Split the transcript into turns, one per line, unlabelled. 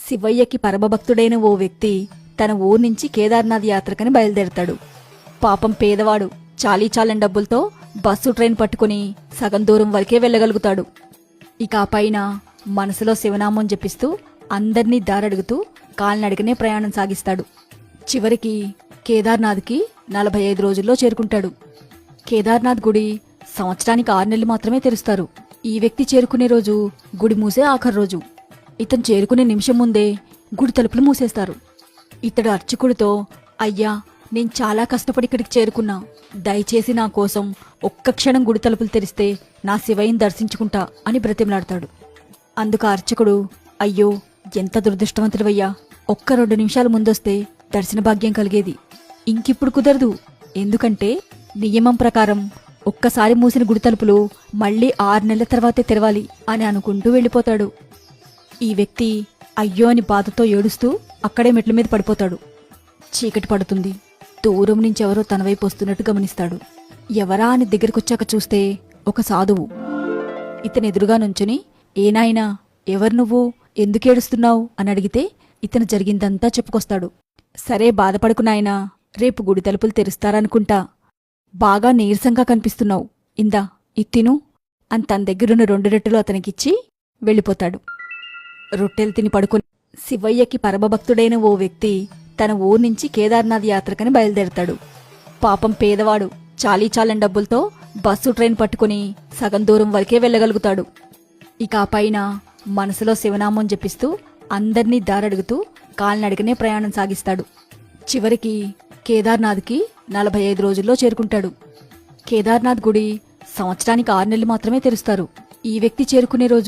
శివయ్యకి పరమభక్తుడైన ఓ వ్యక్తి తన ఊరు నుంచి కేదార్నాథ్ యాత్రకని బయలుదేరతాడు. పాపం పేదవాడు చాలీచాలని డబ్బులతో బస్సు ట్రైన్ పట్టుకుని సగం దూరం వరకే వెళ్ళగలుగుతాడు. ఇక ఆ పైన మనసులో శివనామం జపిస్తూ అందర్నీ దారడుగుతూ కాలినడకనే ప్రయాణం సాగిస్తాడు. చివరికి కేదార్నాథ్కి 45 రోజుల్లో చేరుకుంటాడు. కేదార్నాథ్ గుడి సంవత్సరానికి 6 నెలలు మాత్రమే తెరుస్తారు. ఈ వ్యక్తి చేరుకునే రోజు గుడి మూసే ఆఖరి రోజు. ఇతను చేరుకునే నిమిషం ముందే గుడి తలుపులు మూసేస్తారు. ఇతడు అర్చకుడితో, అయ్యా, నేను చాలా కష్టపడి ఇక్కడికి చేరుకున్నా, దయచేసి నా కోసం ఒక్క క్షణం గుడి తలుపులు తెరిస్తే నా శివయ్యని దర్శించుకుంటా అని బ్రతిమలాడతాడు. అందుకు అర్చకుడు, అయ్యో, ఎంత దురదృష్టవంతుడివయ్యా, ఒక్క 2 నిమిషాలు ముందొస్తే దర్శన భాగ్యం కలిగేది. ఇంకిప్పుడు కుదరదు, ఎందుకంటే నియమం ప్రకారం ఒక్కసారి మూసిన గుడి తలుపులు మళ్లీ 6 నెలల తర్వాతే తెరవాలి అని అనుకుంటూ వెళ్ళిపోతాడు. ఈ వ్యక్తి అయ్యో అని బాధతో ఏడుస్తూ అక్కడే మెట్ల మీద పడిపోతాడు. చీకటి పడుతుంది. దూరం నుంచి ఎవరో తన వైపు వస్తున్నట్టు గమనిస్తాడు. ఎవరా అని దగ్గరకొచ్చాక చూస్తే ఒక సాధువు. ఇతను ఎదురుగా నుంచుని, ఏనాయనా, ఎవరు నువ్వు, ఎందుకేడుస్తున్నావు అని అడిగితే ఇతను జరిగిందంతా చెప్పుకొస్తాడు. సరే, బాధపడుకు నాయనా, రేపు గుడి తలుపులు తెరుస్తారనుకుంటా. బాగా నీరసంగా కనిపిస్తున్నావు, ఇందా ఇత్తిను అని తన దగ్గరున్న 2 రొట్టెలు అతనికిచ్చి వెళ్ళిపోతాడు. రొట్టెలు తిని పడుకుని శివయ్యకి పరమభక్తుడైన ఓ వ్యక్తి తన ఊరు నుంచి కేదార్నాథ్ యాత్రకని బయలుదేరతాడు. పాపం పేదవాడు చాలీచాలని డబ్బులతో బస్సు ట్రైన్ పట్టుకుని సగం దూరం వరకే వెళ్ళగలుగుతాడు. ఇక ఆ పైన మనసులో శివనామం జపిస్తూ అందర్నీ దారడుగుతూ కాలినడకనే ప్రయాణం సాగిస్తాడు. చివరికి కేదార్నాథ్కి 45 రోజుల్లో చేరుకుంటాడు. కేదార్నాథ్ గుడి సంవత్సరానికి 6 నెలలు మాత్రమే తెరుస్తారు. ఈ వ్యక్తి చేరుకునే రోజు